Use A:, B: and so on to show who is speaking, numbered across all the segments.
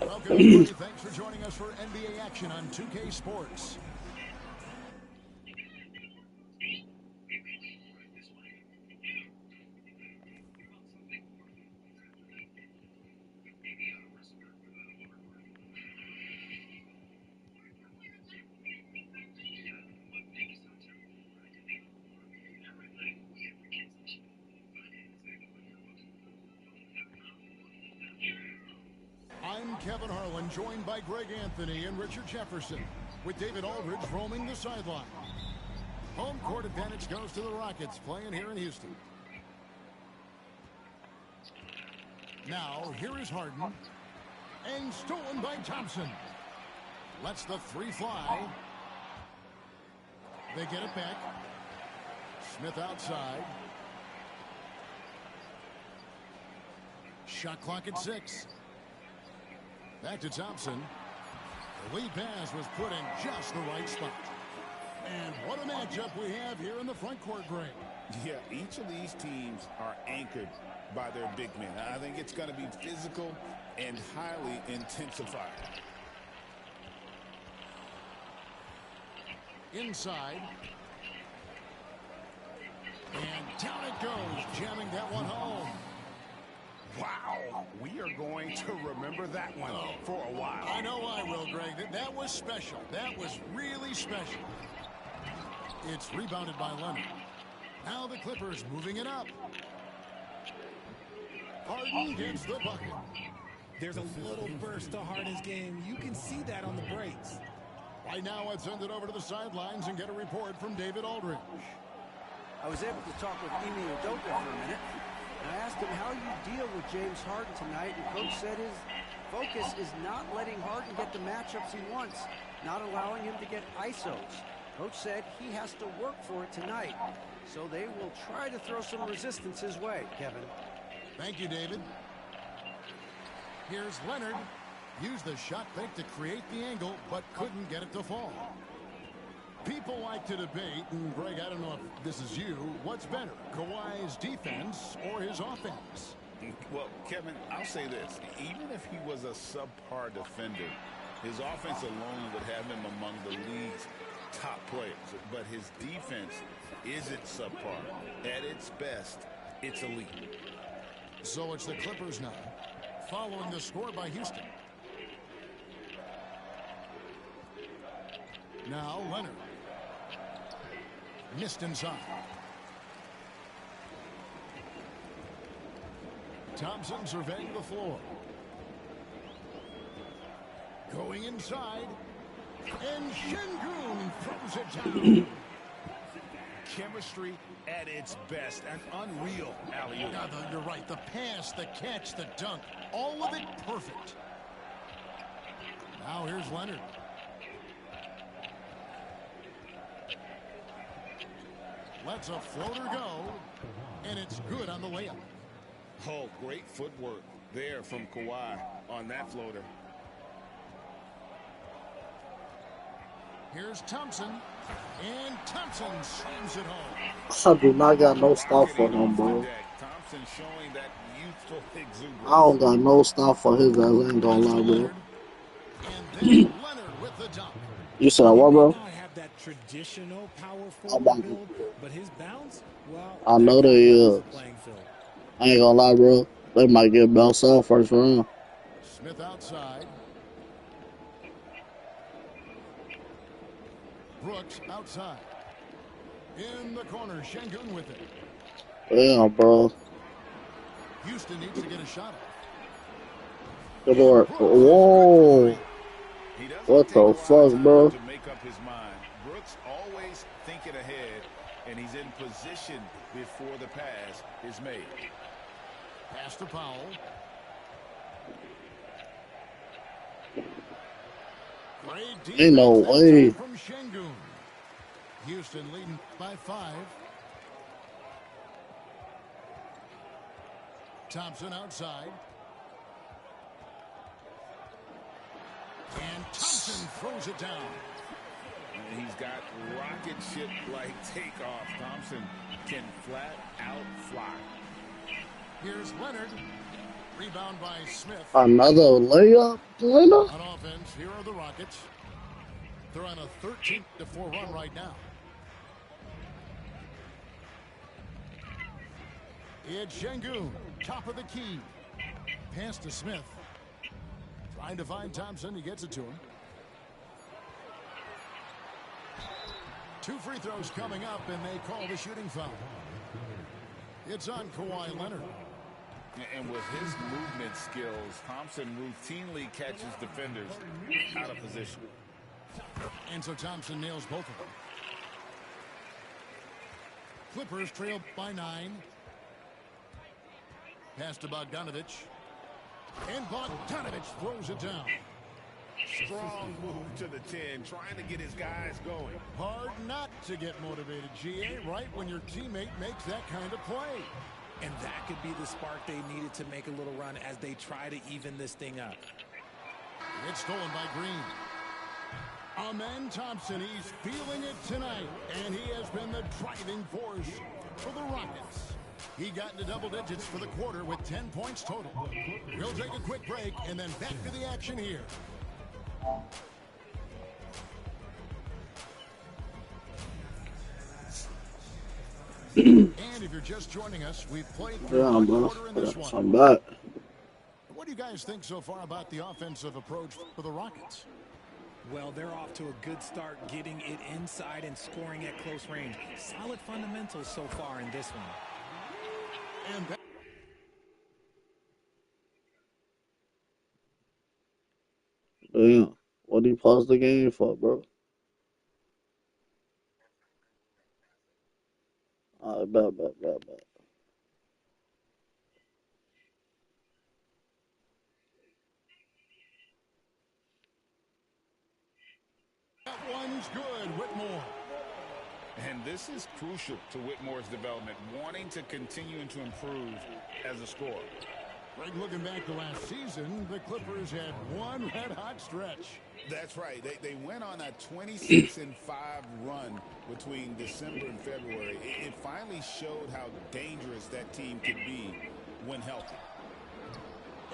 A: Welcome, everybody. Thanks for joining us for NBA action on 2K Sports. I'm Kevin Harlan, joined by Greg Anthony and Richard Jefferson, with David Aldridge roaming the sideline. Home court advantage goes to the Rockets, playing here in Houston. Now, here is Harden. And stolen by Thompson. Lets the three fly. They get it back. Smith outside. Shot clock at 6. Back to Thompson. The lead pass was put in just the right spot. And what a matchup we have here in the front court, Greg.
B: Yeah, each of these teams are anchored by their big men. I think it's going to be physical and highly intensified.
A: Inside. And down it goes, jamming that one home.
B: Wow, we are going to remember that one for a while.
A: I know I will, Greg. That was special. That was really special. It's rebounded by Leonard. Now the Clippers moving it up. Harden gets the bucket.
C: There's a little burst to Harden's game. You can see that on the breaks.
A: Right now, I'd send it over to the sidelines and get a report from David Aldridge.
D: I was able to talk with Ime Udoka for a minute. And I asked him how you deal with James Harden tonight, and Coach said his focus is not letting Harden get the matchups he wants, not allowing him to get ISOs. Coach said he has to work for it tonight, so they will try to throw some resistance his way, Kevin.
A: Thank you, David. Here's Leonard. Used the shot fake to create the angle, but couldn't get it to fall. People like to debate, and Greg, I don't know if this is you, what's better, Kawhi's defense or his offense?
B: Well, Kevin, I'll say this. Even if he was a subpar defender, his offense alone would have him among the league's top players. But his defense isn't subpar. At its best, it's elite.
A: So it's the Clippers now, following the score by Houston. Now Leonard. Missed inside. Thompson surveying the floor. Going inside. And Şengün throws it down.
B: Chemistry at its best. An unreal alley-oop.
A: Yeah, you're right. The pass, the catch, the dunk. All of it perfect. Now here's Leonard. Lets a floater go, and it's good on the layup.
B: Oh, great footwork there from Kawhi on that floater.
A: Here's Thompson, and Thompson slams it home.
E: I do not got no stuff for him, bro.
B: Thompson showing that youthful exuberance.
E: I don't got no stuff for his ass, I ain't gonna lie, bro.
A: And then Leonard with the dunk.
E: You said what, bro?
C: That traditional power forward build, but his bounce, well,
E: I know they is. I ain't gonna lie, bro. They might get bounced off first round.
A: Smith outside. Brooks outside. In the corner, Şengün with it.
E: Yeah, bro.
A: Houston needs to get a shot off.
E: Good Lord.
A: Brooks
E: Whoa.
B: He doesn't
E: What
B: take a
E: the
B: lot of
E: fuck,
B: time
E: bro?
B: to make up his mind. Brooks always thinking ahead, and he's in position before the pass is made.
A: Pass to Powell. Great
E: Ain't no
A: defense that
E: way.
A: time from Şengün. Houston leading by 5. Thompson outside. And Thompson throws it down.
B: And he's got rocket ship-like takeoff. Thompson can flat out fly.
A: Here's Leonard. Rebound by Smith.
E: Another layup, Leonard?
A: On offense, here are the Rockets. They're on a 13-4 run right now. It's Şengün, top of the key. Pass to Smith. Trying to find Thompson. He gets it to him. 2 free throws coming up, and they call the shooting foul. It's on Kawhi Leonard.
B: And with his movement skills, Thompson routinely catches defenders out of position.
A: And so Thompson nails both of them. Clippers trail by 9. Pass to Bogdanovich. And Bogdanovich throws it down.
B: Strong move to the 10, trying to get his guys going.
A: Hard not to get motivated, GA, right when your teammate makes that kind of play.
C: And that could be the spark they needed to make a little run as they try to even this thing up.
A: It's stolen by Green. Amen Thompson, he's feeling it tonight, and he has been the driving force for the Rockets. He got into double digits for the quarter with 10 points total. We'll take a quick break and then back to the action here. And if you're just joining us, we've played through one quarter in this one.
E: I'm back.
A: What do you guys think so far about the offensive approach for the Rockets?
C: Well, they're off to a good start getting it inside and scoring at close range. Solid fundamentals so far in this one.
A: And
E: Damn. What did he pause the game for, bro? Alright, bet.
A: that one's good, Whitmore.
B: And this is crucial to Whitmore's development, wanting to continue to improve as a scorer.
A: Greg, looking back to last season, the Clippers had one red-hot stretch.
B: That's right. They went on a 26-5 run between December and February. It finally showed how dangerous that team could be when healthy.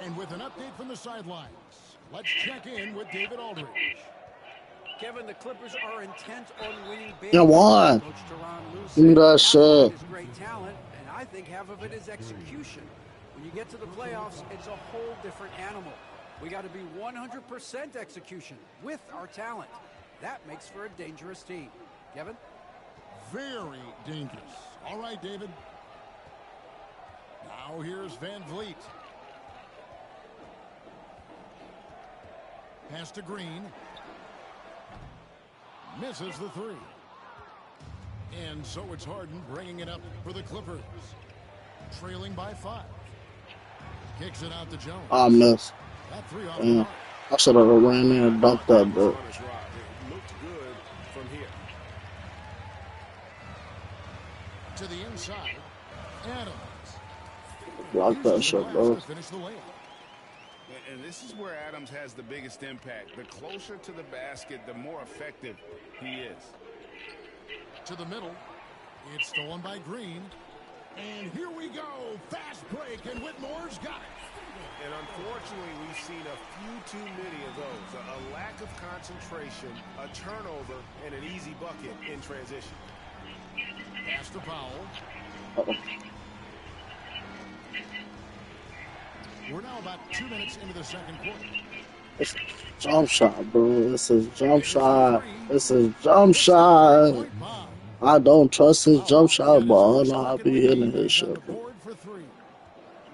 A: And with an update from the sidelines, let's check in with David Aldridge.
D: Kevin, the Clippers are intent on winning big.
E: Yeah, why?
D: Coach Tyronn Lue
E: Give me
D: said
E: that
D: half of
E: shit.
D: it is great talent, and I think half of it is execution. When you get to the playoffs, it's a whole different animal. We got to be 100% execution with our talent. That makes for a dangerous team. Kevin?
A: Very dangerous. All right, David. Now here's Van Vliet. Pass to Green. Misses the 3. And so it's Harden bringing it up for the Clippers. Trailing by 5. Kicks it out to Jones.
E: I missed.
A: That 3 off the
E: Damn.
A: mark.
E: I should have ran in and dunked that bit.
B: It looked good from here.
A: To the inside. Adams.
E: Block that shit,
A: Uses the
E: bro.
A: glass to finish the layup.
B: And this is where Adams has the biggest impact. The closer to the basket, the more effective he is.
A: To the middle. It's stolen by Green. And here we go. Fast break, and Whitmore's got it.
F: And unfortunately, we've seen a few too many of those. A lack of concentration, a turnover, and an easy bucket in transition.
A: Pass to Powell.
E: Uh-oh.
A: We're now about 2 minutes into the second quarter.
E: It's jump shot, bro. This is jump shot. This is jump shot.
A: Point bomb.
E: I don't trust his jump shot, but I don't know how to be hitting his shit, bro.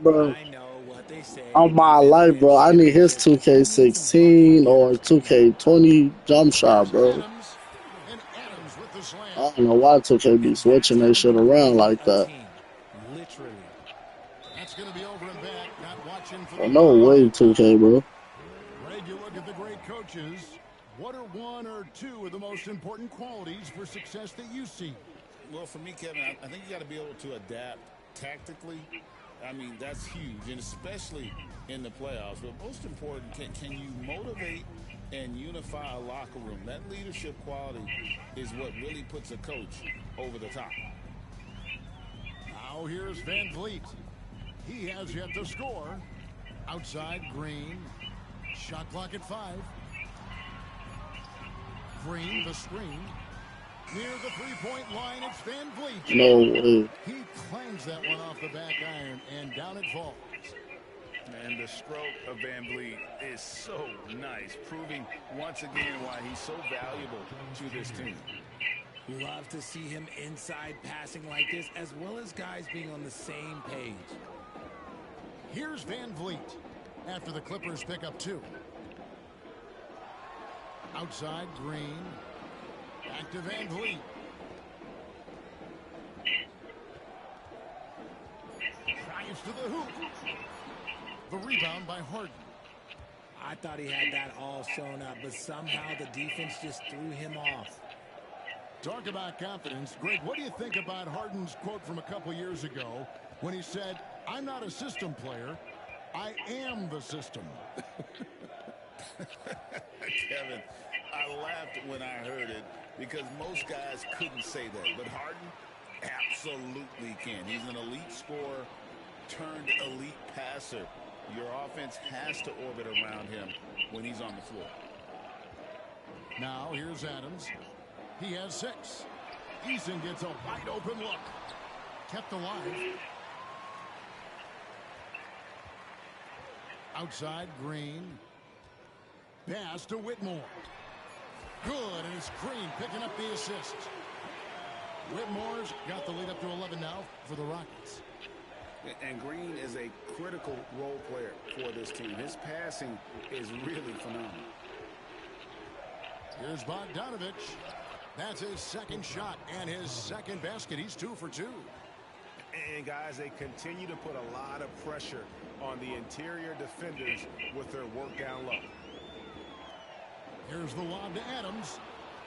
E: Bro.
C: I know what they say
E: On my life, bro, I need his 2K16 or 2K20 jump shot,
A: Here's
E: bro.
A: Adams. And Adams with the slam.
E: I don't know why 2K be switching that shit around like that.
C: Literally.
A: That's going to be over and back. Not watching for
E: Oh,
A: the
E: no way, 2K, bro.
A: Greg, you look at the great coaches. What are one or two of the most important qualities for success that you see?
B: Well, for me, Kevin, I think you got to be able to adapt tactically. I mean, that's huge, and especially in the playoffs. But most important, can you motivate and unify a locker room? That leadership quality is what really puts a coach over the top.
A: Now here's Van Vliet. He has yet to score. Outside, Green. Shot clock at 5. Green, the screen. Near the three-point line, it's Van Vliet.
E: No way.
A: He clangs that one off the back iron, and down it falls.
B: And the stroke of Van Vliet is so nice, proving once again why he's so valuable to this team.
C: Love to see him inside passing like this, as well as guys being on the same page.
A: Here's Van Vliet after the Clippers pick up 2. Outside, Green. Back to Van Vliet. Drives to the hoop. The rebound by Harden.
C: I thought he had that all shown up, but somehow the defense just threw him off.
A: Talk about confidence. Greg, what do you think about Harden's quote from a couple years ago when he said, "I'm not a system player, I am the system"?
B: Kevin, I laughed when I heard it because most guys couldn't say that. But Harden absolutely can. He's an elite scorer turned elite passer. Your offense has to orbit around him when he's on the floor.
A: Now here's Adams. He has 6. Eason gets a wide open look. Kept alive. Outside, Green. Pass to Whitmore. Good, and it's Green picking up the assist. Whitmore's got the lead up to 11 now for the Rockets.
F: And Green is a critical role player for this team. His passing is really phenomenal.
A: Here's Bogdanovich. That's his second shot and his second basket. He's 2 for 2.
F: And guys, they continue to put a lot of pressure on the interior defenders with their work down low.
A: Here's the lob to Adams.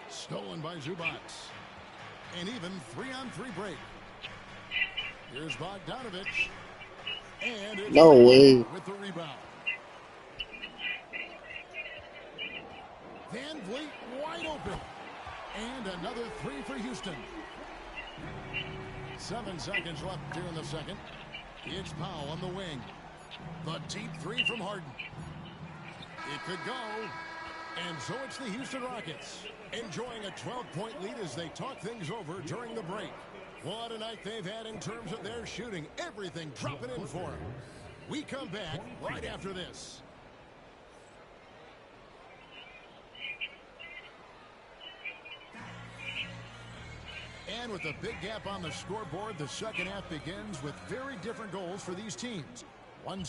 A: Stolen by Zubac. And even 3-on-3 break. Here's Bogdanovich. And it's
E: No way.
A: with the rebound. Van Vliet wide open. And another 3 for Houston. 7 seconds left here in the second. It's Powell on the wing. The deep 3 from Harden. It could go. And so it's the Houston Rockets enjoying a 12-point lead as they talk things over during the break. What a night they've had in terms of their shooting. Everything dropping in for them. We come back right after this. And with a big gap on the scoreboard, the second half begins with very different goals for these teams. One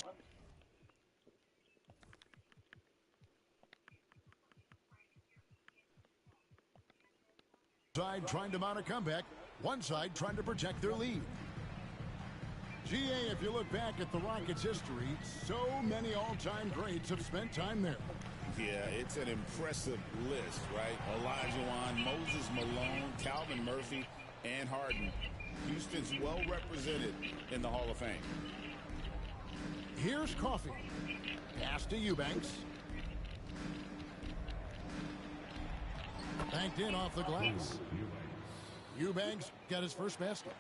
A: side trying to mount a comeback, one side trying to protect their lead. GA, if you look back at the Rockets' history, so many all-time greats have spent time there.
B: Yeah, it's an impressive list, right? Olajuwon, Moses Malone, Calvin Murphy, and Harden. Houston's well represented in the Hall of Fame.
A: Here's Coffey. Pass to Eubanks. Banked in off the glass. Eubanks got his first basket.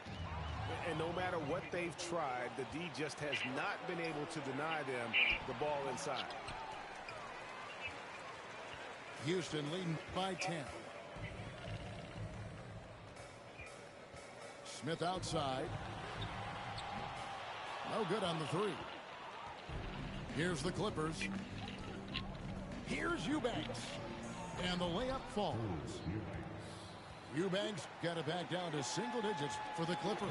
F: And no matter what they've tried, the D just has not been able to deny them the ball inside.
A: Houston leading by 10. Smith outside. No good on the 3. Here's the Clippers. Here's Eubanks. And the layup falls. Eubanks got it back down to single digits for the Clippers.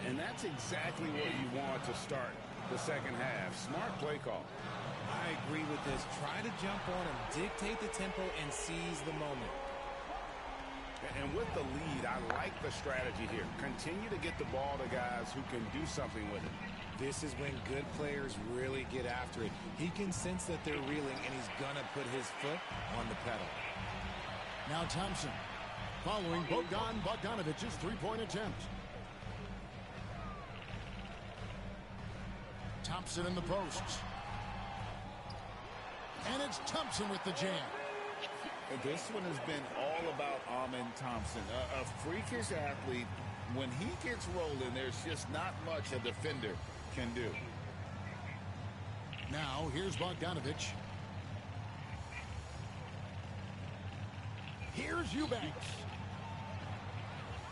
B: And that's exactly what you want to start
F: the second half. Smart play call.
C: I agree with this. Try to jump on him, dictate the tempo, and seize the moment.
F: And with the lead, I like the strategy here. Continue to get the ball to guys who can do something with it.
C: This is when good players really get after it. He can sense that they're reeling, and he's going to put his foot on the pedal.
A: Now Thompson, following Bogdan Bogdanovic's three-point attempt. Thompson in the posts. And it's Thompson with the jam.
B: This one has been all about Amen Thompson, a freakish athlete. When he gets rolling, there's just not much a defender can do.
A: Now, here's Bogdanovich. Here's Eubanks.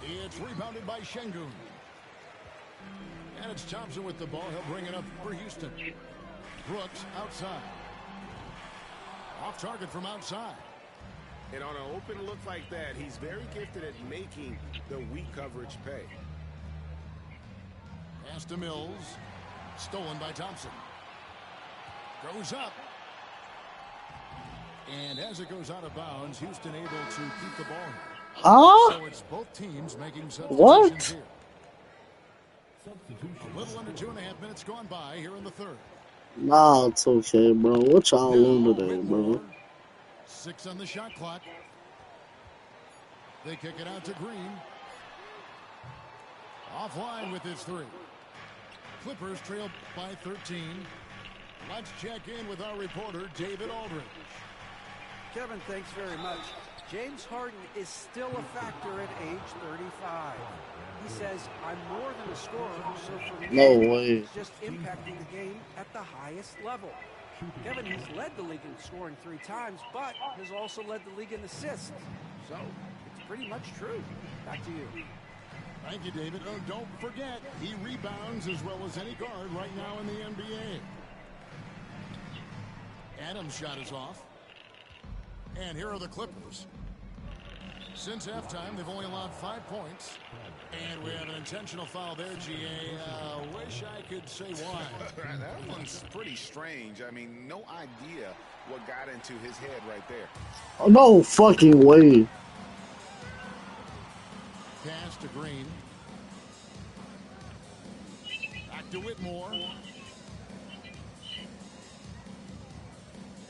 A: It's rebounded by Şengün. And it's Thompson with the ball. He'll bring it up for Houston. Brooks outside. Off target from outside.
F: And on an open look like that, he's very gifted at making the weak coverage pay.
A: Pass to Mills. Stolen by Thompson. Goes up. And as it goes out of bounds, Houston able to keep the ball.
E: Huh?
A: So it's both teams making substitutions
E: What?
A: here. A little under 2.5 minutes gone by here in the third.
E: Nah, it's okay, bro. What y'all on
A: Now,
E: today,
A: Whitmore.
E: bro?
A: 6 on the shot clock. They kick it out to Green. Offline with his three. Clippers trail by 13. Let's check in with our reporter, David Aldridge.
D: Kevin, thanks very much. James Harden is still a factor at age 35. He says, I'm more than a scorer, so for me,
E: No way.
D: it's just impacting the game at the highest level. Kevin, he's led the league in scoring 3 times, but has also led the league in assists. So, it's pretty much true. Back to you.
A: Thank you, David. Oh, don't forget, he rebounds as well as any guard right now in the NBA. Adams' shot is off. And here are the Clippers. Since halftime, they've only allowed 5 points. And we have an intentional foul there, GA. Wish I could say why.
B: That one's pretty strange. I mean, no idea what got into his head right there.
E: Oh, no fucking way.
A: Pass to Green. Back to Whitmore.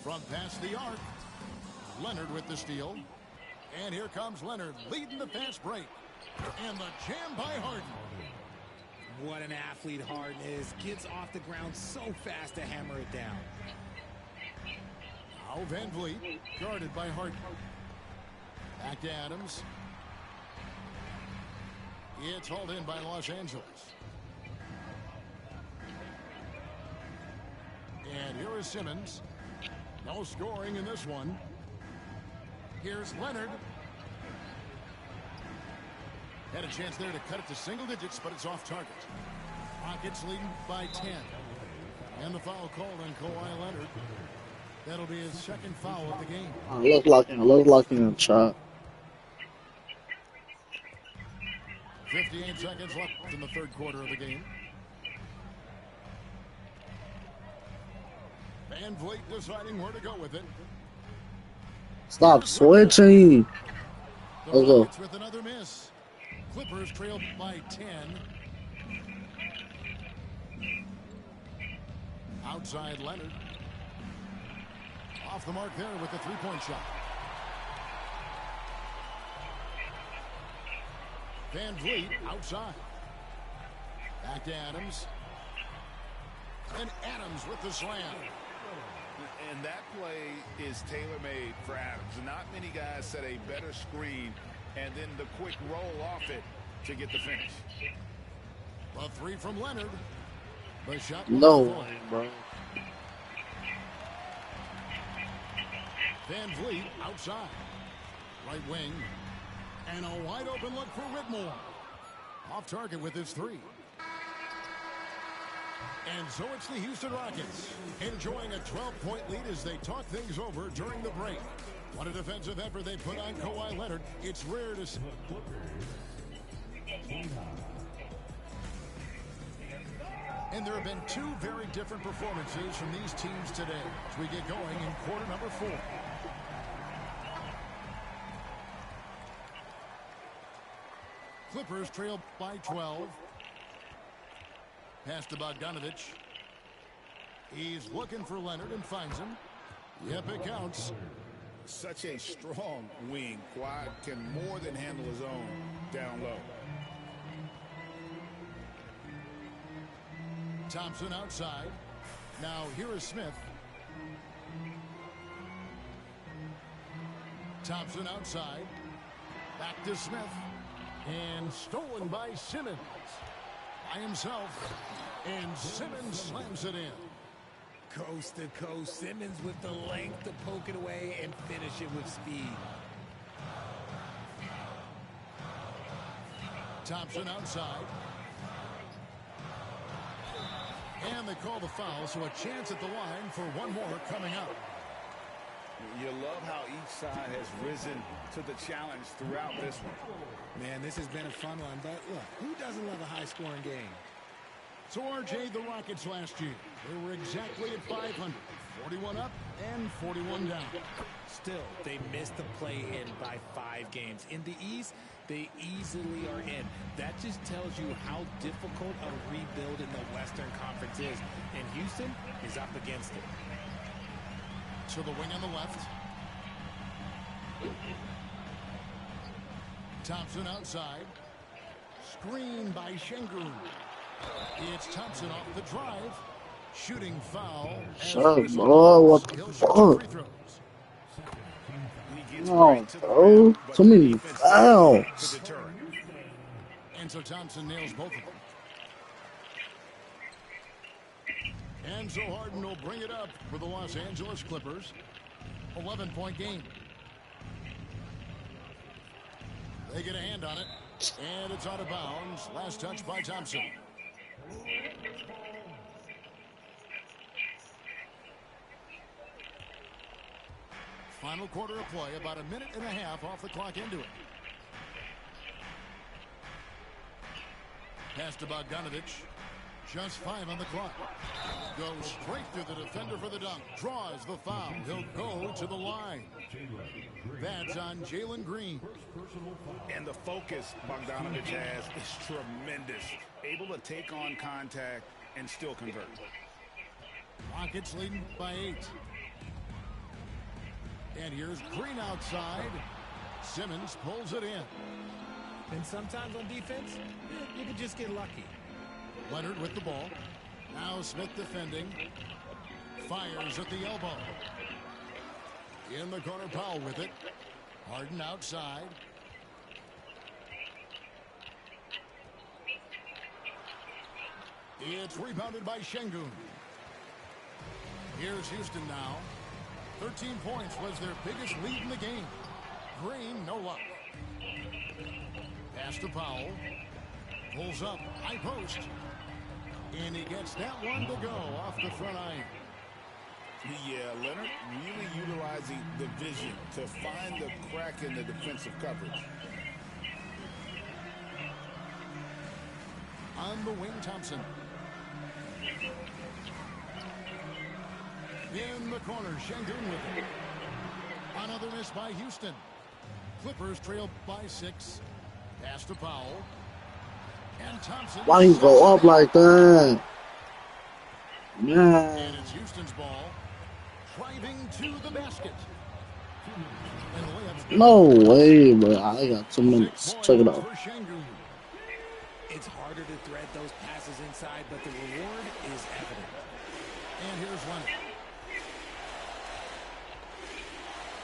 A: Front pass the arc. Leonard with the steal. And here comes Leonard leading the fast break. And the jam by Harden.
C: What an athlete Harden is. Gets off the ground so fast to hammer it down.
A: Now Van Vliet guarded by Harden. Back to Adams. It's hauled in by Los Angeles. And here is Simmons. No scoring in this one. Here's Leonard. Had a chance there to cut it to single digits, but it's off target. Rockets leading by 10. And the foul called on Kawhi Leonard. That'll be his second foul of the game.
E: Look like in a shot.
A: 58 seconds left in the third quarter of the game. Van Vliet deciding where to go with it.
E: Stop switching.
A: The
E: Let's go.
A: Rockets with another miss. Clippers trailed by 10. Outside Leonard. Off the mark there with the three-point shot. Van Vliet outside. Back to Adams. And Adams with the slam.
B: And that play is tailor-made for Adams. Not many guys set a better screen and then the quick roll off it to get the finish.
A: A three from Leonard. The shot.
E: No way, bro.
A: Van Vliet outside. Right wing. And a wide open look for Whitmore. Off target with his three. And so it's the Houston Rockets enjoying a 12-point lead as they talk things over during the break. What a defensive effort they put on Kawhi Leonard. It's rare to see. And there have been two very different performances from these teams today as we get going in quarter number 4. Clippers trail by 12. Pass to Bogdanovich. He's looking for Leonard and finds him. Yep, it counts.
B: Such a strong wing. Kawhi can more than handle his own down low.
A: Thompson outside. Now here is Smith. Thompson outside. Back to Smith. And stolen by Simmons. By himself. And Simmons slams it in.
C: Coast to coast. Simmons with the length to poke it away and finish it with speed.
A: Thompson outside. And they call the foul, so a chance at the line for one more coming up.
B: You love how each side has risen to the challenge throughout this one.
C: Man, this has been a fun one, but look, who doesn't love a high-scoring game?
A: So, RJ, the Rockets last year, they were exactly at 500. 41 up and 41 down.
C: Still, they missed the play-in by 5 games. In the East, they easily are in. That just tells you how difficult a rebuild in the Western Conference is. And Houston is up against it.
A: To the wing on the left. Thompson outside. Screen by Şengün. It's Thompson off the drive. Shooting foul.
E: Shut up, bro. What the fuck? Oh, bro. So many fouls.
A: And so Thompson nails both of them. And so Harden will bring it up for the Los Angeles Clippers. 11-point game. They get a hand on it. And it's out of bounds. Last touch by Thompson. Final quarter of play, about a minute and a half off the clock into it. Pass to Bogdanovich. Just 5 on the clock. Goes straight through the defender for the dunk. Draws the foul. He'll go to the line. That's on Jalen Green.
B: And the focus Bogdanovich has is tremendous. Able to take on contact and still convert.
A: Rockets leading by 8. And here's Green outside. Simmons pulls it in.
C: And sometimes on defense, you can just get lucky.
A: Leonard with the ball. Now Smith defending. Fires at the elbow. In the corner, Powell with it. Harden outside. It's rebounded by Şengün. Here's Houston now. 13 points was their biggest lead in the game. Green, no luck. Pass to Powell. Pulls up, high post. And he gets that one to go off the front iron.
B: Yeah, Leonard really utilizing the vision to find the crack in the defensive coverage.
A: On the wing, Thompson. In the corner, Şengün with it. Another miss by Houston. Clippers trail by 6. Pass to Powell. And Thompson.
E: Why you go up like that? Man.
A: And it's Houston's ball. Driving to the basket. And the layup's
E: No way, bro. I got 2 minutes. Check it out.
C: It's harder to thread those passes inside, but the reward is evident.
A: And here's Leonard.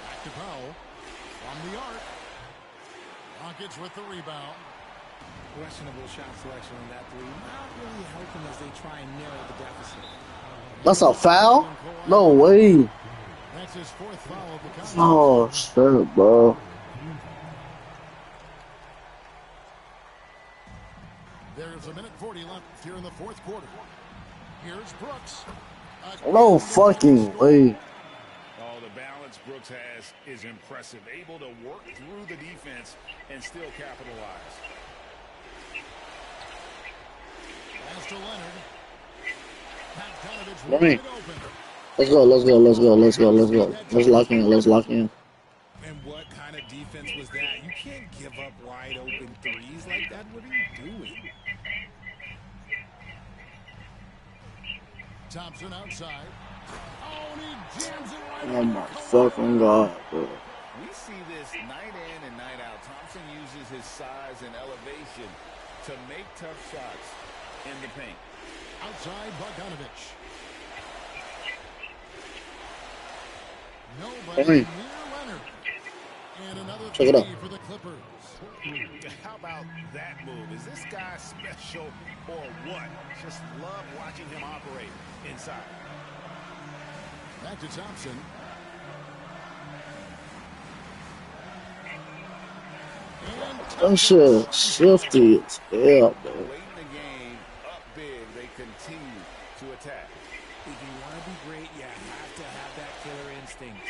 A: Back to Powell. From the arc. Rockets with the rebound.
C: Questionable shot selection in that 3. Not really helping as they try and narrow the deficit.
E: That's a foul? No way.
A: That's his 4th foul of the contest.
E: Oh, shit, bro.
A: There's a minute 40 left here in the 4th quarter. Here's Brooks.
E: No fucking way.
B: Oh, the balance Brooks has is impressive. Able to work through the defense and still capitalize.
A: Pass to Leonard. Bogdanovich
E: Let me.
A: wide open.
E: Let's go. Let's go. Let's go. Let's go. Let's go. Let's lock in. Let's lock in.
C: And what kind of defense was that? You can't give up wide open threes like that. What are you doing?
A: Thompson outside. Oh, and he jams it right
E: Oh
A: over
E: my
A: Kawhi.
E: fucking god, bro.
B: We see this night in and night out. Thompson uses his size and elevation to make tough shots in the paint.
A: Outside Bogdanovich. Nobody
E: Hey.
A: near Leonard. And another
E: Check it out.
A: three for the Clippers.
F: How about that move? Is this guy special or what? Just love watching him operate inside.
A: Back to Thompson. And
E: That shit shifty as hell,
B: Late
E: bro.
B: in the game, up big, they continue to attack.
C: If you want to be great, you have to have that killer instinct.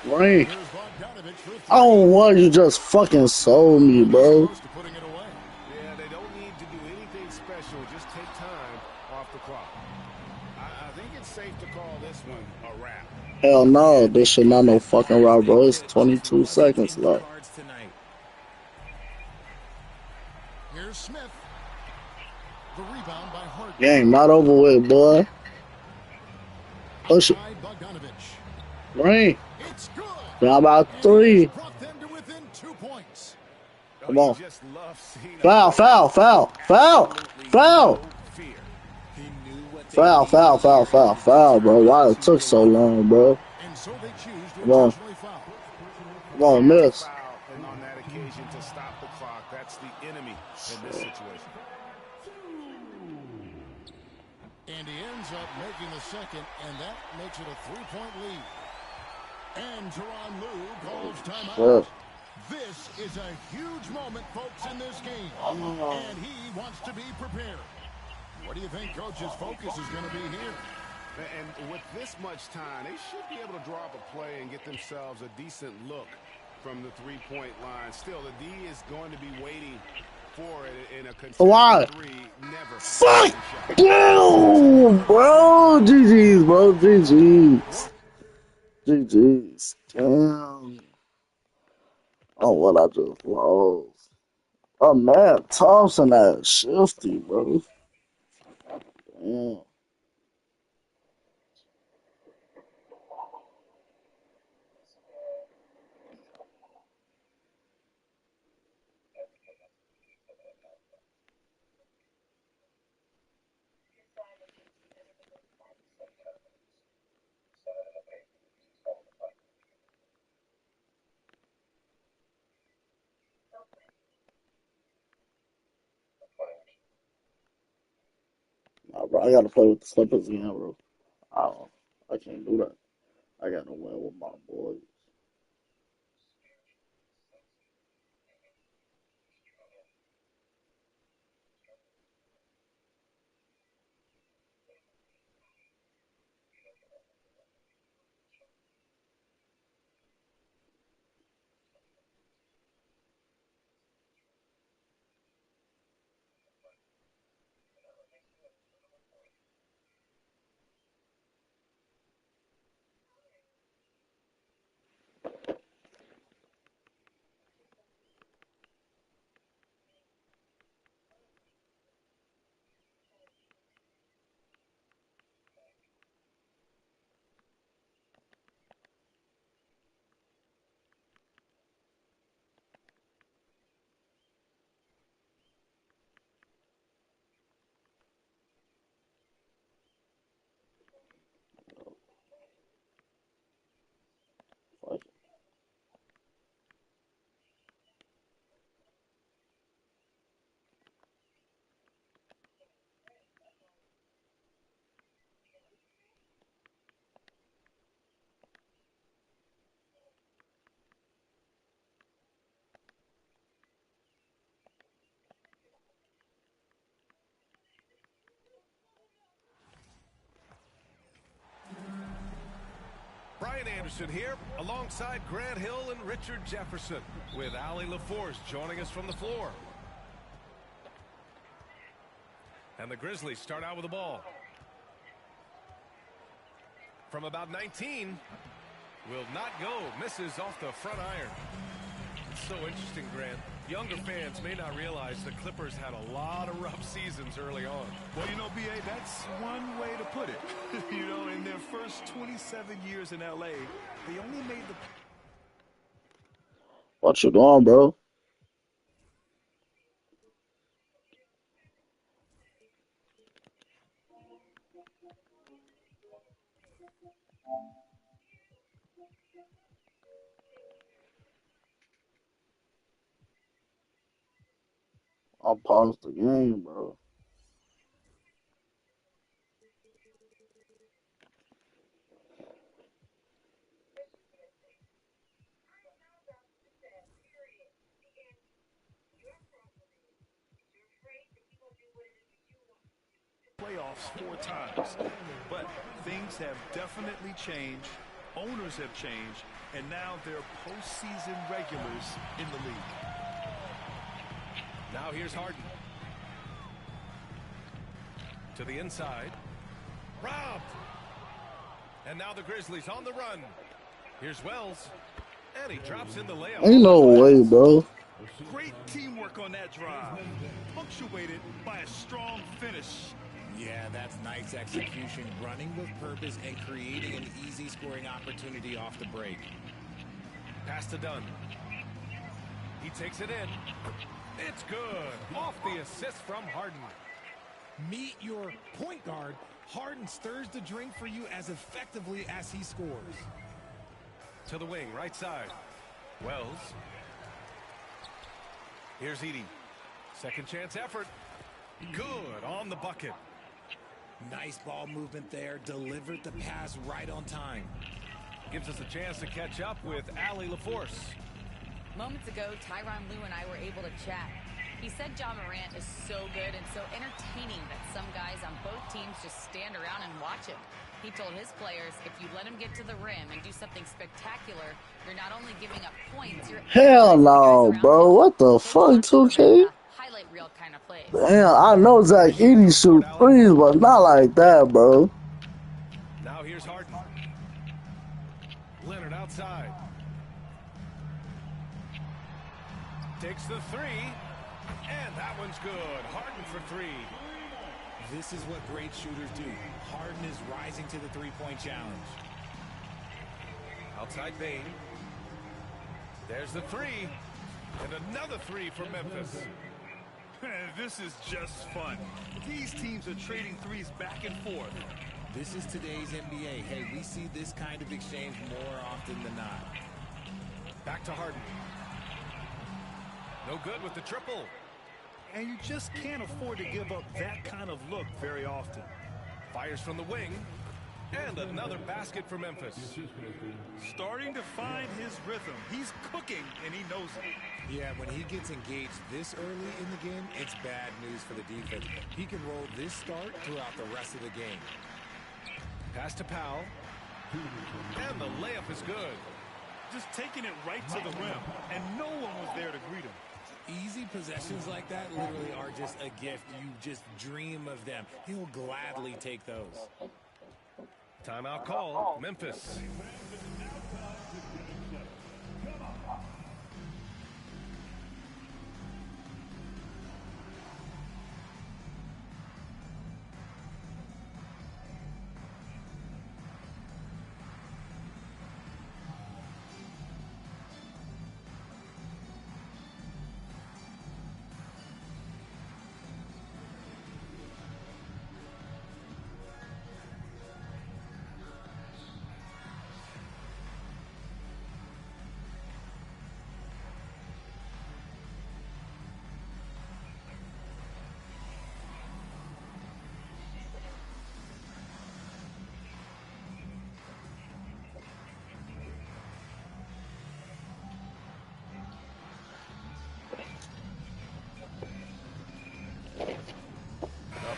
E: Rain.
A: here's Bogdanovich for three.
E: Oh, what? You just fucking sold me, bro.
A: Close to putting it away.
F: Yeah, they don't need to do anything special. Just take time off the clock.
B: I think it's safe to call this one a wrap.
E: Hell no. This shit not no fucking route, bro. It's 22 seconds
C: In the
E: left.
C: cards tonight.
A: Here's Smith. The rebound by Harden.
E: Game not over with, boy. Push it.
A: Outside Bogdanovich.
E: Rain.
A: It's good.
E: How about
A: And
E: three?
A: he's brought them to within 2 points.
E: Come on.
F: You just love seeing a
E: Foul, foul, foul, foul, foul.
F: no fear.
C: He knew what they
E: Foul,
C: needed
E: foul,
C: to
E: foul,
C: hear.
E: foul, foul, bro. Why it took so long, bro?
A: And so they choose to
E: Come on.
A: intentionally foul.
E: Come on, miss.
F: Foul, and on that occasion to stop the clock, that's the enemy in this situation.
A: And he ends up making the second, and that makes it a 3-point lead. And Tyronn Lue calls timeout.
E: Shit.
A: This is a huge moment, folks, in this game. And he wants to be prepared. What do you think Coach's focus is going to be here?
F: And with this much time, they should be able to draw up a play and get themselves a decent look from the three-point line. Still, the D is going to be waiting for it in a
E: Why?
F: consistent three. Never.
E: Fuck you, bro. GG's, bro. GG's. GG's. Damn. Oh, what I just lost. Oh, man. Thompson, that shifty, bro. Damn. Nah, bro, I gotta play with the Clippers again, bro. I can't do that. I gotta win with my boys. Like,
G: Brian Anderson here, alongside Grant Hill and Richard Jefferson, with Allie LaForce joining us from the floor. And the Grizzlies start out with the ball. From about 19. Will not go. Misses off the front iron. It's so interesting, Grant. Younger fans may not realize the Clippers had a lot of rough seasons early on.
H: Well, you know, B.A., that's one way to put it. You know, in their first 27 years in L.A., they only made the...
E: What you doing, bro? I'll pause the game, bro.
H: playoffs 4 times. But things have definitely changed. Owners have changed. And now they're postseason regulars in the league.
G: Now here's Harden. To the inside. Robbed. And now the Grizzlies on the run. Here's Wells. And he drops in the layup.
E: Ain't no way, bro.
H: Great teamwork on that drive. Punctuated by a strong finish.
C: Yeah, that's nice execution. Running with purpose and creating an easy scoring opportunity off the break.
G: Pass to Dunn. He takes it in. It's good. Off the assist from Harden.
C: Meet your point guard. Harden stirs the drink for you as effectively as he scores.
G: To the wing, right side. Wells. Here's Edey. Second chance effort. Good on the bucket.
C: Nice ball movement there. Delivered the pass right on time.
G: Gives us a chance to catch up with Allie LaForce.
I: Moments ago, Tyronn Lue and I were able to chat. He said Ja Morant is so good and so entertaining that some guys on both teams just stand around and watch him. He told his players, if you let him get to the rim and do something spectacular, you're not only giving up points, you're...
E: Hell no, bro. What the fuck, 2K?
I: Highlight reel kind of plays.
E: Damn, I know Zach Edey shoot threes, but not like that, bro.
G: Now here's Harden. Leonard outside. Takes the three. And that one's good. Harden for three.
C: This is what great shooters do. Harden is rising to the three-point challenge.
G: Outside Bane. There's the three. And another three for Memphis.
H: This is just fun. These teams are trading threes back and forth.
C: This is today's NBA. Hey, we see this kind of exchange more often than not.
G: Back to Harden. No good with the triple.
H: And you just can't afford to give up that kind of look very often.
G: Fires from the wing. And another basket for Memphis.
H: Starting to find his rhythm. He's cooking, and he knows it.
C: Yeah, when he gets engaged this early in the game, it's bad news for the defense. He can roll this start throughout the rest of the game.
G: Pass to Powell. And the layup is good.
H: Just taking it right to the rim, and no one was there to greet him.
C: Easy possessions like that literally are just a gift. You just dream of them. He'll gladly take those.
G: Timeout call. Memphis.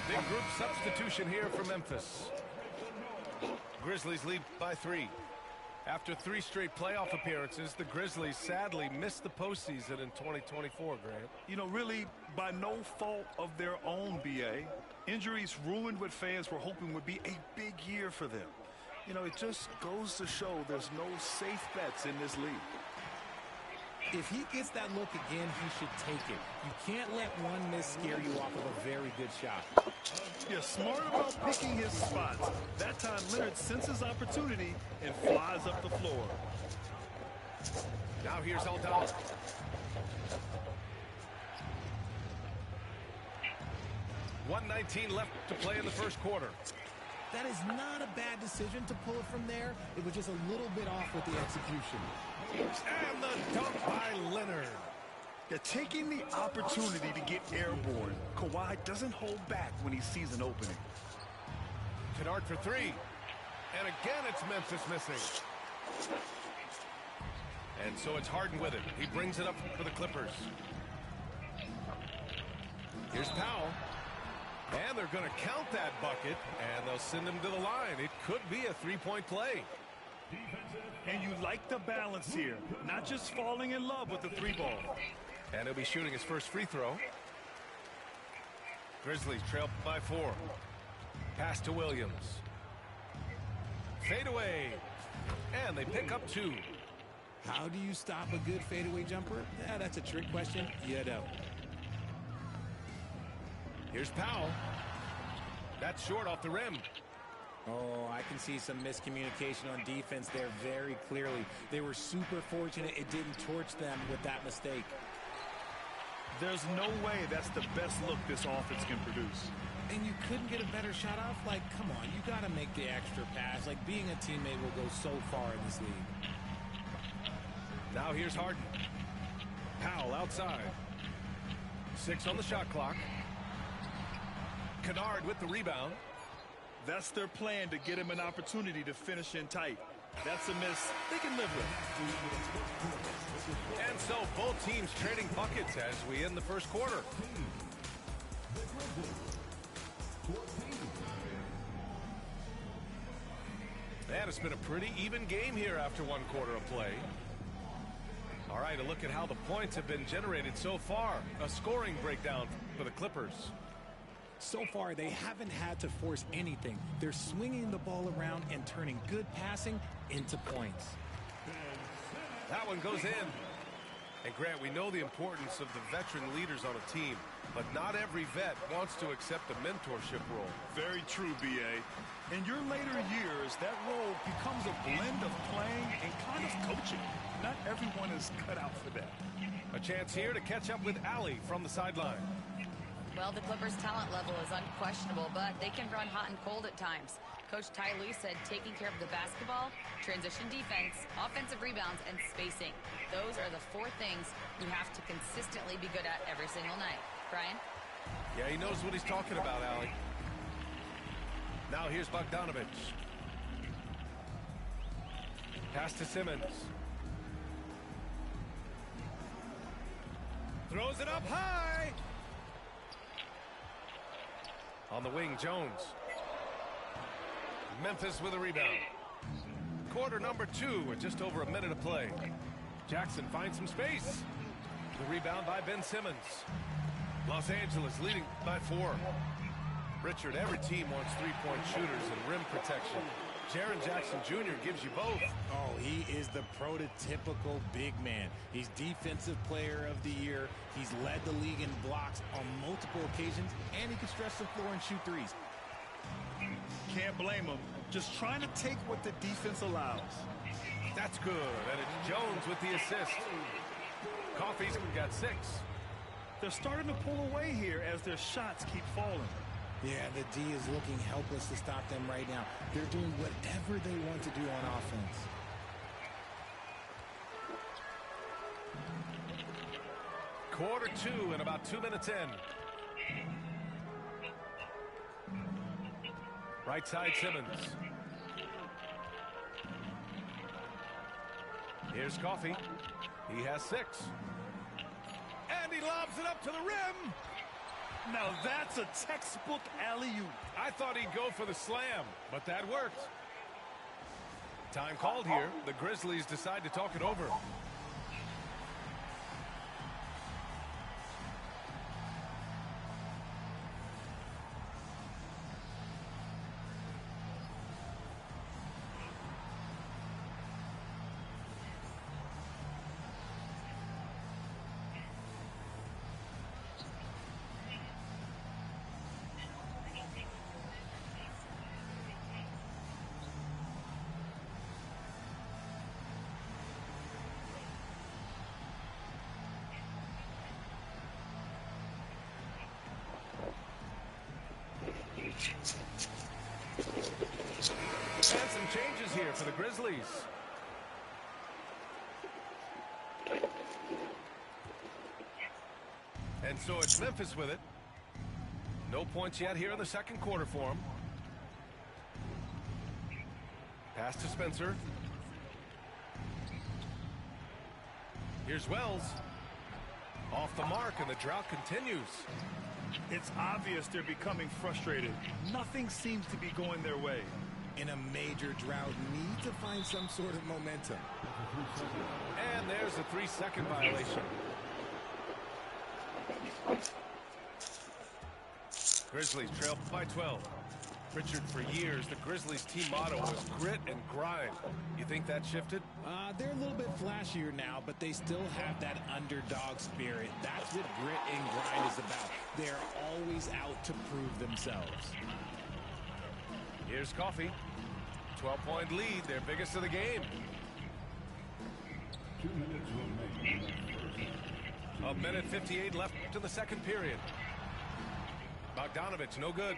G: Big group substitution here for Memphis. Grizzlies lead by 3. After 3 straight playoff appearances, the Grizzlies sadly missed the postseason in 2024, Grant.
H: You know, really, by no fault of their own, B.A. Injuries ruined what fans were hoping would be a big year for them. You know, it just goes to show there's no safe bets in this league.
C: If he gets that look again, he should take it. You can't let one miss scare you off of a very good shot.
H: You're smart about picking his spots. That time, Leonard senses opportunity and flies up the floor.
G: Now here's Aldama. $1:19 left to play in the first quarter.
C: That is not a bad decision to pull it from there. It was just a little bit off with the execution.
G: And the dunk by Leonard.
H: They're taking the opportunity to get airborne. Kawhi doesn't hold back when he sees an opening.
G: Kennard for three. And again, it's Memphis missing. And so it's Harden with it. He brings it up for the Clippers. Here's Powell. And they're going to count that bucket, and they'll send him to the line. It could be a three-point play.
H: And you like the balance here, not just falling in love with the three ball.
G: And he'll be shooting his first free throw. Grizzlies trail by 4. Pass to Williams. Fadeaway. And they pick up 2.
C: How do you stop a good fadeaway jumper? Yeah, that's a trick question. You don't.
G: Here's Powell. That's short off the rim.
C: Oh, I can see some miscommunication on defense there very clearly. They were super fortunate it didn't torch them with that mistake.
H: There's no way that's the best look this offense can produce.
C: And you couldn't get a better shot off? Like, come on, you got to make the extra pass. Like, being a teammate will go so far in this league.
G: Now here's Harden. Powell outside. 6 on the shot clock. Kennard with the rebound.
H: That's their plan, to get him an opportunity to finish in tight. That's a miss they can live with.
G: And so both teams trading buckets as we end the first quarter. And it's been a pretty even game here after one quarter of play. All right, a look at how the points have been generated so far. A scoring breakdown for the Clippers.
C: So far, they haven't had to force anything. They're swinging the ball around and turning good passing into points.
G: That one goes in. And Grant, we know the importance of the veteran leaders on a team, but not every vet wants to accept a mentorship role.
H: Very true, B.A. In your later years, that role becomes a blend of playing and kind of coaching. Not everyone is cut out for that.
G: A chance here to catch up with Allie from the sideline.
I: Well, the Clippers' talent level is unquestionable, but they can run hot and cold at times. Coach Ty Lue said taking care of the basketball, transition defense, offensive rebounds, and spacing. Those are the 4 things you have to consistently be good at every single night. Brian?
G: Yeah, he knows what he's talking about, Allie. Now here's Bogdanovich. Pass to Simmons. Throws it up high. On the wing, Jones. Memphis with a rebound. Quarter number 2 with just over a minute of play. Jackson finds some space. The rebound by Ben Simmons. Los Angeles leading by 4. Richard, every team wants three-point shooters and rim protection. Jaren Jackson Jr. gives you both.
C: Oh, he is the prototypical big man. He's Defensive Player of the Year. He's led the league in blocks on multiple occasions, and he can stretch the floor and shoot threes.
H: Can't blame him. Just trying to take what the defense allows.
G: That's good. And it's Jones with the assist. Coffey's got 6.
H: They're starting to pull away here as their shots keep falling.
C: Yeah, the D is looking helpless to stop them right now. They're doing whatever they want to do on offense.
G: Quarter 2 and about 2 minutes in. Right side, Simmons. Here's Coffey. He has 6. And he lobs it up to the rim.
H: Now that's a textbook alley-oop.
G: I thought he'd go for the slam, but that worked. Time called here. The Grizzlies decide to talk it over. And some changes here for the Grizzlies. And so it's Memphis with it. No points yet here in the second quarter for him. Pass to Spencer. Here's Wells. Off the mark, and the drought continues.
H: It's obvious they're becoming frustrated. Nothing seems to be going their way.
C: In a major drought, need to find some sort of momentum.
G: And there's a 3-second violation. Grizzlies trail by 12. Richard, for years, the Grizzlies team motto was grit and grind. You think that shifted?
C: They're a little bit flashier now, but they still have that underdog spirit. That's what grit and grind is about. They're always out to prove themselves.
G: Here's Coffee. 12-point lead, their biggest of the game. 1:58 left to the second period. Bogdanovich, no good.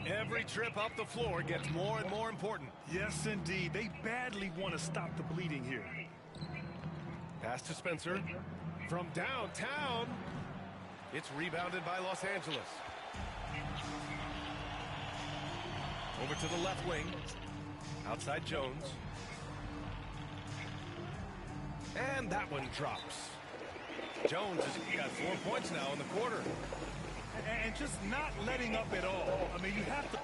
G: Every trip up the floor gets more and more important.
H: Yes, indeed. They badly want to stop the bleeding here.
G: Pass to Spencer. From downtown. It's rebounded by Los Angeles. Over to the left wing. Outside Jones. And that one drops. Jones has got 4 points now in the quarter.
H: And just not letting up at all. I mean, you have to...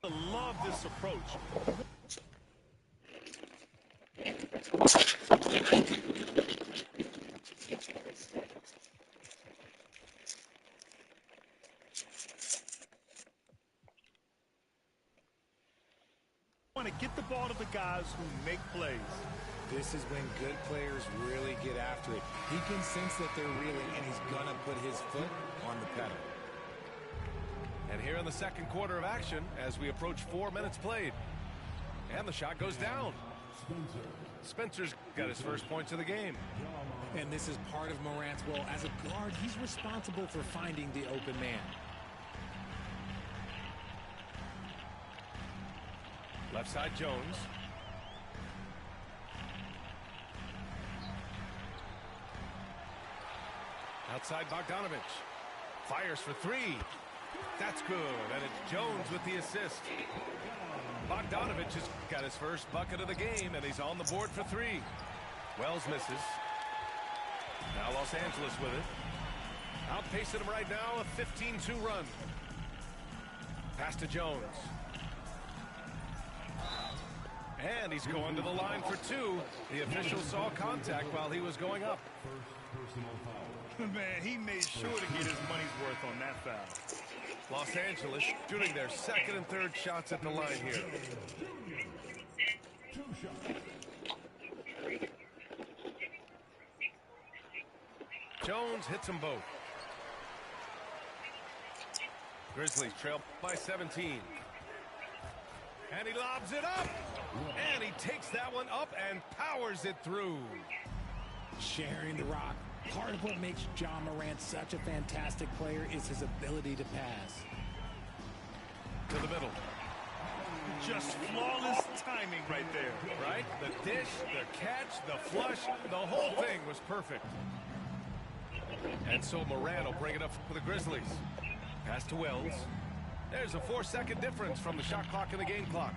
H: I love this approach. Want to get the ball to the guys who make plays.
C: This is when good players really get after it. He can sense that they're reeling, and he's going to put his foot on the pedal.
G: And here in the second quarter of action, as we approach 4 minutes played. And the shot goes down. Spencer's got his first points of the game.
C: And this is part of Morant's role. As a guard, he's responsible for finding the open man.
G: Left side Jones. Outside Bogdanovich. Fires for three. That's good. And it's Jones with the assist. Bogdanovich has got his first bucket of the game, and he's on the board for three. Wells misses. Now Los Angeles with it. Outpacing him right now, a 15-2 run. Pass to Jones. And he's going to the line for two. The official saw contact while he was going up.
H: Man, he made sure to get his money's worth on that foul.
G: Los Angeles shooting their second and third shots at the line here. Jones hits them both. Grizzlies trail by 17. And he lobs it up. And he takes that one up and powers it through.
C: Sharing the rock. Part of what makes Ja Morant such a fantastic player is his ability to pass.
G: To the middle.
H: Just flawless timing right there.
G: Right? The dish, the catch, the flush, the whole thing was perfect. And so Morant will bring it up for the Grizzlies. Pass to Wells. There's a 4-second difference from the shot clock and the game clock.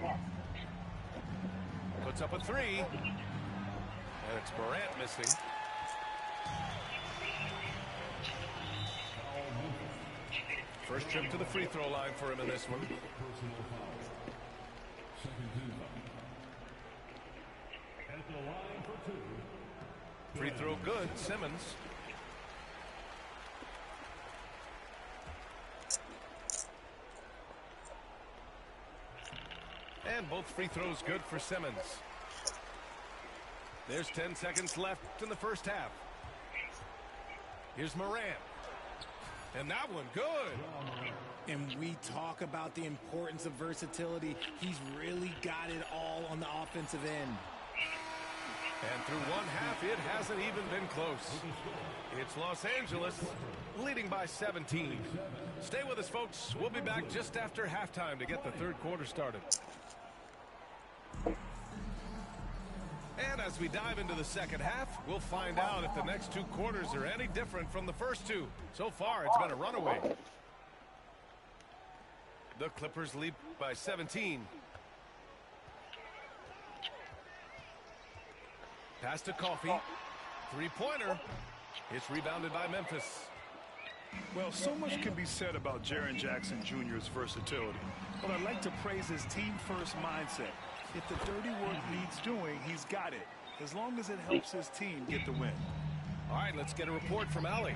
G: Puts up a three. And it's Morant missing. First trip to the free throw line for him in this one. Free throw good, Simmons. And both free throws good for Simmons. There's 10 seconds left in the first half. Here's Morant. And that one, good.
C: And we talk about the importance of versatility. He's really got it all on the offensive end.
G: And through one half, it hasn't even been close. It's Los Angeles leading by 17. Stay with us, folks. We'll be back just after halftime to get the third quarter started. And as we dive into the second half, we'll find out if the next two quarters are any different from the first two. So far, it's been a runaway. The Clippers lead by 17. Pass to Coffee. Three-pointer. It's rebounded by Memphis.
H: Well, so much can be said about Jaren Jackson Jr.'s versatility, but I'd like to praise his team-first mindset. If the dirty work needs doing, he's got it, as long as it helps his team get the win.
G: All right, let's get a report from Allie.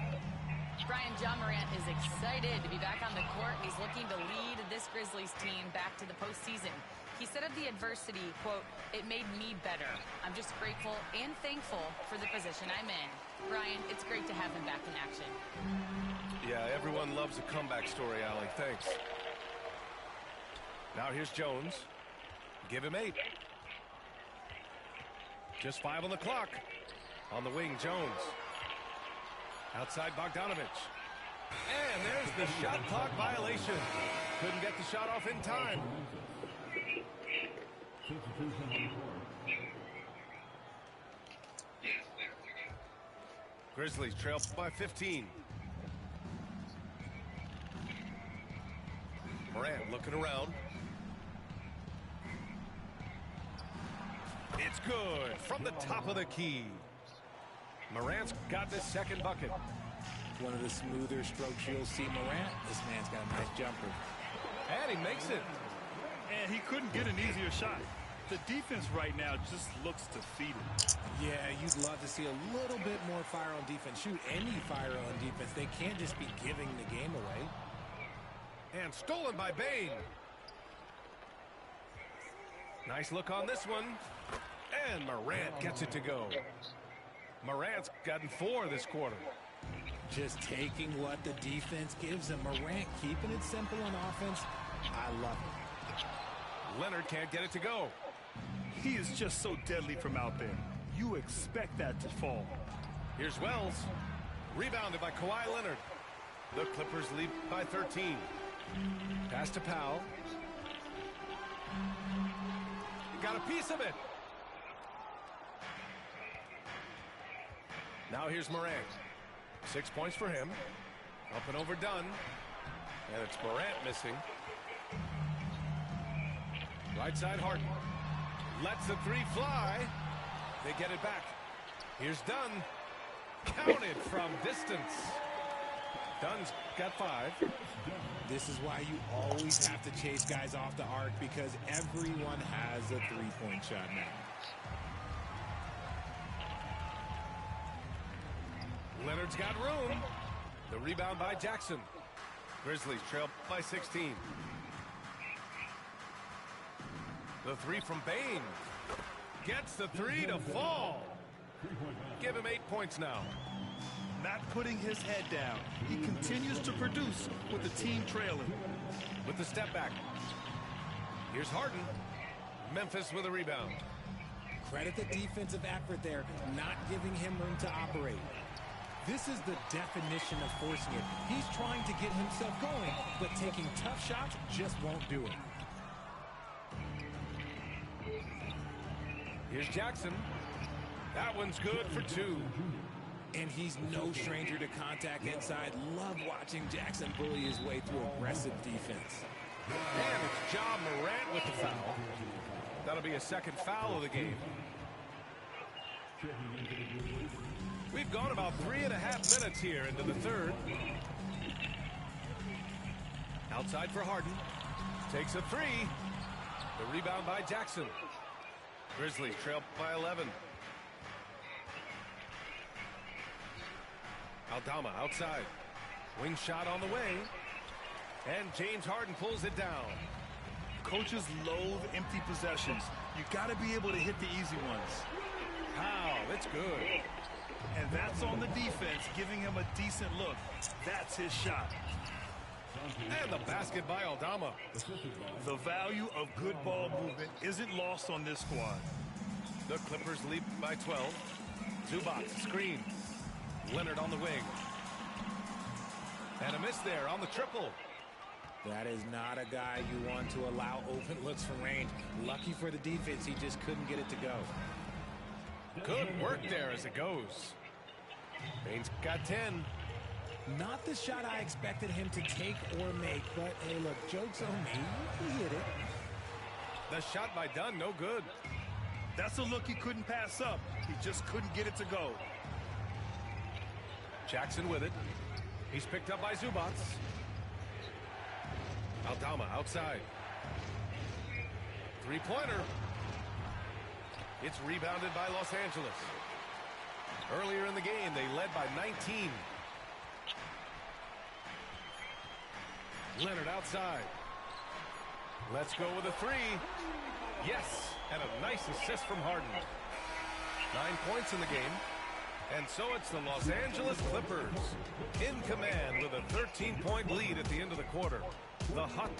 I: Brian, Ja Morant is excited to be back on the court. He's looking to lead this Grizzlies team back to the postseason. He said of the adversity, quote, "It made me better. I'm just grateful and thankful for the position I'm in." Brian, it's great to have him back in action.
G: Yeah, everyone loves a comeback story, Allie. Thanks. Now here's Jones. Give him 8. Just 5 on the clock. On the wing, Jones. Outside Bogdanovich. And there's the shot clock violation. Couldn't get the shot off in time. Grizzlies trail by 15. Morant looking around. It's good from the top of the key. Morant's got this second bucket.
C: One of the smoother strokes you'll see Morant. This man's got a nice jumper.
G: And he makes it.
H: And he couldn't get an easier shot. The defense right now just looks defeated.
C: Yeah, you'd love to see a little bit more fire on defense. Shoot, any fire on defense. They can't just be giving the game away.
G: And stolen by Bane. Nice look on this one. And Morant gets it to go. Morant's gotten 4 this quarter.
C: Just taking what the defense gives him. Morant keeping it simple on offense. I love it.
G: Leonard can't get it to go.
H: He is just so deadly from out there. You expect that to fall.
G: Here's Wells. Rebounded by Kawhi Leonard. The Clippers lead by 13. Pass to Powell. Got a piece of it. Now here's Morant. 6 points for him. Up and overdone. And it's Morant missing. Right side Harden. Lets the 3 fly. They get it back. Here's Dunn. Counted from distance. Dunn's got 5.
C: This is why you always have to chase guys off the arc, because everyone has a three-point shot now.
G: Leonard's got room. The rebound by Jackson. Grizzlies trail by 16. The 3 from Bane. Gets the 3 to fall. Give him 8 points now.
H: Not putting his head down. He continues to produce with the team trailing.
G: With the step back. Here's Harden. Memphis with a rebound.
C: Credit the defensive effort there, not giving him room to operate. This is the definition of forcing it. He's trying to get himself going, but taking tough shots just won't do it.
G: Here's Jackson. That one's good for 2.
C: And he's no stranger to contact inside. Love watching Jackson bully his way through aggressive defense.
G: And it's Ja Morant with the foul. That'll be a second foul of the game. We've gone about 3.5 minutes here into the third. Outside for Harden. Takes a three. The rebound by Jackson. Grizzlies trail by 11. Aldama outside. Wing shot on the way. And James Harden pulls it down.
H: Coaches loathe empty possessions. You got to be able to hit the easy ones.
G: Wow, that's good.
H: And that's on the defense, giving him a decent look. That's his shot.
G: And the basket by Aldama.
H: The value of good ball movement isn't lost on this squad.
G: The Clippers lead by 12. Zubac screen. Leonard on the wing. And a miss there on the triple.
C: That is not a guy you want to allow open looks from range. Lucky for the defense, he just couldn't get it to go.
G: Good work there as it goes. Baines got 10.
C: Not the shot I expected him to take or make, but hey, look, joke's on me. He hit it.
G: The shot by Dunn, no good.
H: That's a look he couldn't pass up. He just couldn't get it to go.
G: Jackson with it. He's picked up by Zubac. Aldama outside. Three-pointer. It's rebounded by Los Angeles. Earlier in the game, they led by 19. Leonard outside. Let's go with a three. Yes, and a nice assist from Harden. 9 points in the game. And so it's the Los Angeles Clippers in command with a 13-point lead at the end of the quarter. The Hot.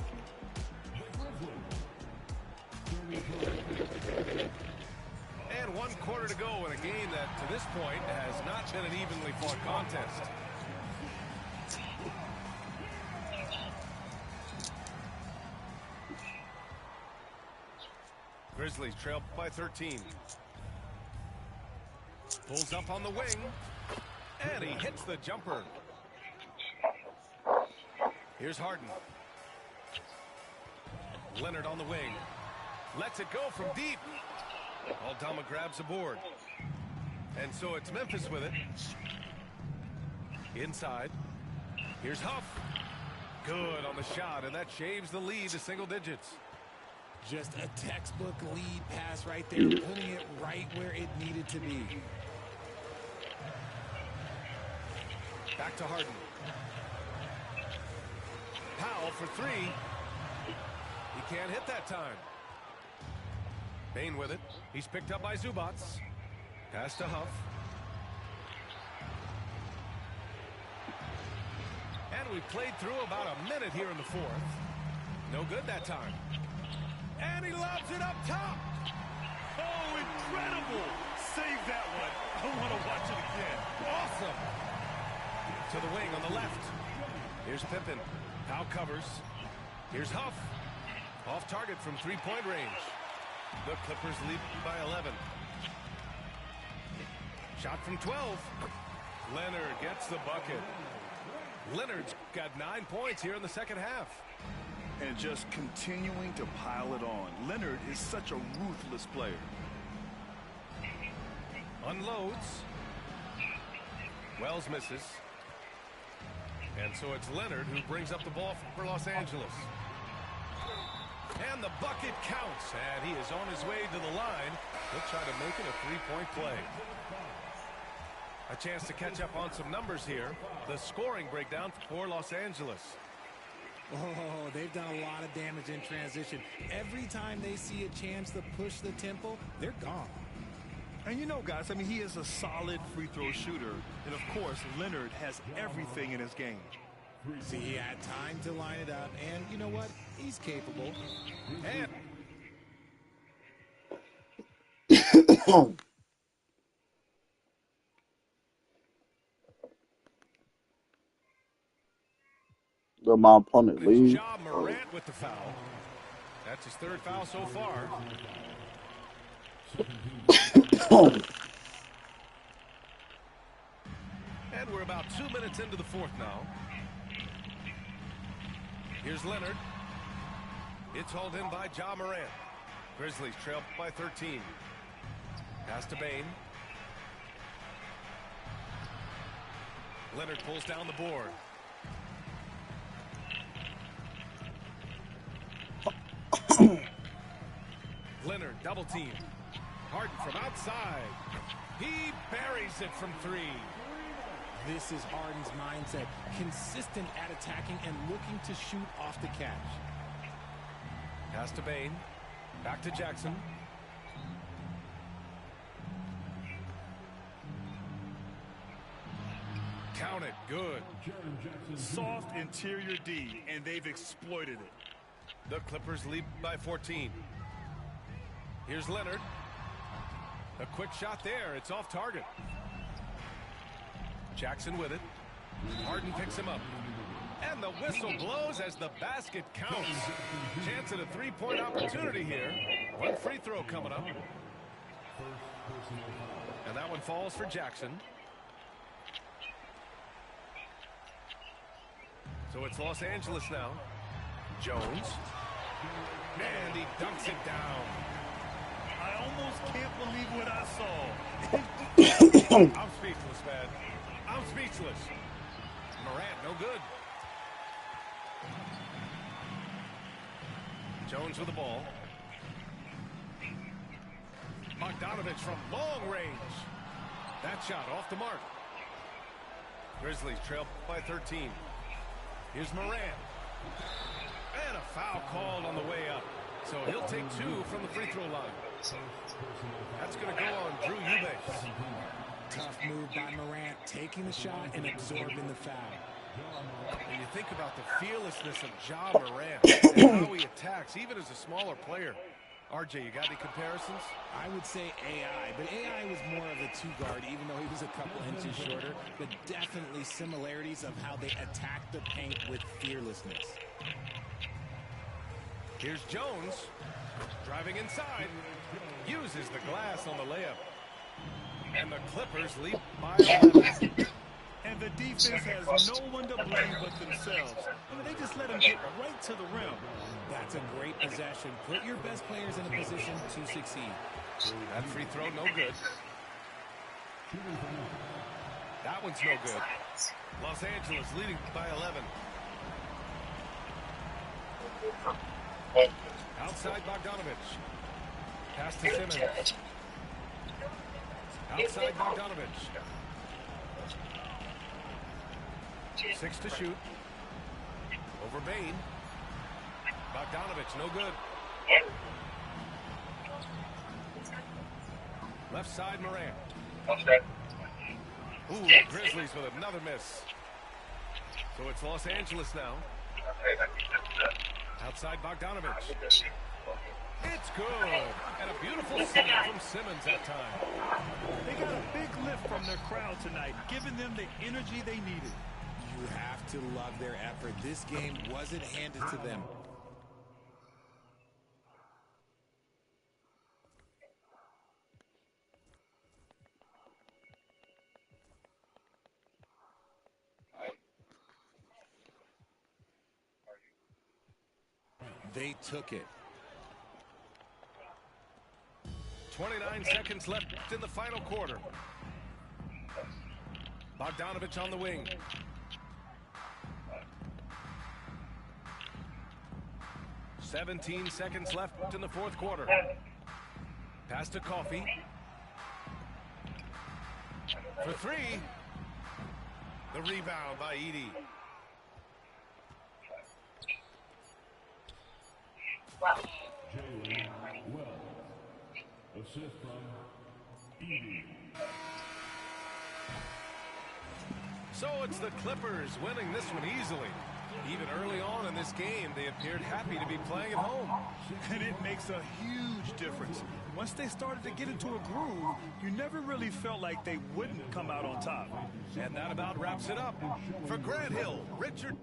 G: And 1 quarter to go in a game that, to this point, has not been an evenly fought contest. Grizzlies trail by 13. Pulls up on the wing. And he hits the jumper. Here's Harden. Leonard on the wing. Lets it go from deep. Aldama grabs a board. And so it's Memphis with it. Inside. Here's Huff. Good on the shot, and that shaves the lead to single digits.
C: Just a textbook lead pass right there, putting it right where it needed to be.
G: Back to Harden. Powell for three. He can't hit that time. Bane with it. He's picked up by Zubac. Pass to Huff. And we played through about a minute here in the fourth. No good that time. And he lobs it up top.
H: Oh, incredible. Save that one. I want to watch it again.
G: Awesome. To the wing on the left. Here's Pippen. Powell covers. Here's Huff. Off target from three-point range. The Clippers lead by 11. Shot from 12. Leonard gets the bucket. Leonard's got 9 points here in the second half.
H: And just continuing to pile it on. Leonard is such a ruthless player.
G: Unloads. Wells misses. And so it's Leonard who brings up the ball for Los Angeles. And the bucket counts. And he is on his way to the line. He'll try to make it a three-point play. A chance to catch up on some numbers here. The scoring breakdown for Los Angeles.
C: Oh, they've done a lot of damage in transition. Every time they see a chance to push the tempo, they're gone.
H: And you know, guys, I mean, he is a solid free throw shooter. And, of course, Leonard has everything in his game.
C: See, he had time to line it up. And you know what? He's capable.
E: Oh. My opponent lead.
G: Ja Morant with the foul. That's his third foul so far. And we're about 2 minutes into the fourth now. Here's Leonard. It's hauled in by Ja Morant. Grizzlies trail by 13. Pass to Bane. Leonard pulls down the board. Double team. Harden from outside. He buries it from 3.
C: This is Harden's mindset. Consistent at attacking and looking to shoot off the catch.
G: Pass to Bane. Back to Jackson. Count it. Good.
H: Soft interior D, and they've exploited it.
G: The Clippers lead by 14. Here's Leonard. A quick shot there. It's off target. Jackson with it. Harden picks him up. And the whistle blows as the basket counts. Chance at a three-point opportunity here. One free throw coming up. And that one falls for Jackson. So it's Los Angeles now. Jones. And he dunks it down.
H: I almost can't believe what I saw.
G: I'm speechless, man. I'm speechless. Morant, no good. Jones with the ball. Bogdanovich from long range. That shot off the mark. Grizzlies trail by 13. Here's Morant. And a foul called on the way up. So he'll take 2 from the free throw line. That's going to go on Drew Eubanks.
C: Tough move by Morant, taking the shot and absorbing the foul.
G: And you think about the fearlessness of Ja Morant and how he attacks, even as a smaller player. RJ, you got any comparisons?
C: I would say AI, but AI was more of a two-guard, even though he was a couple inches shorter. But definitely similarities of how they attack the paint with fearlessness.
G: Here's Jones, driving inside, uses the glass on the layup. And the Clippers lead by 11.
H: And the defense has no one to blame but themselves. I mean, they just let them get right to the rim.
C: That's a great possession. Put your best players in a position to succeed.
G: That free throw, no good. That one's no good. Los Angeles leading by 11. Outside Bogdanovich. Pass to Simmons. Outside Bogdanovich. 6 to shoot. Over Bane. Bogdanovich, no good. Left side, Morant. Ooh, the Grizzlies with another miss. So it's Los Angeles now. Outside Bogdanovich. It's good. And a beautiful save from Simmons that time.
H: They got a big lift from their crowd tonight, giving them the energy they needed.
C: You have to love their effort. This game wasn't handed to them. They took it.
G: 29 seconds left in the final quarter. Bogdanovich on the wing. $17 seconds left in the fourth quarter. Pass to Coffey. For 3. The rebound by Edey.
J: Assist from Edey.
G: So it's the Clippers winning this one easily. Even early on in this game, they appeared happy to be playing at home.
H: And it makes a huge difference. Once they started to get into a groove, you never really felt like they wouldn't come out on top.
G: And that about wraps it up. For Grant Hill, Richard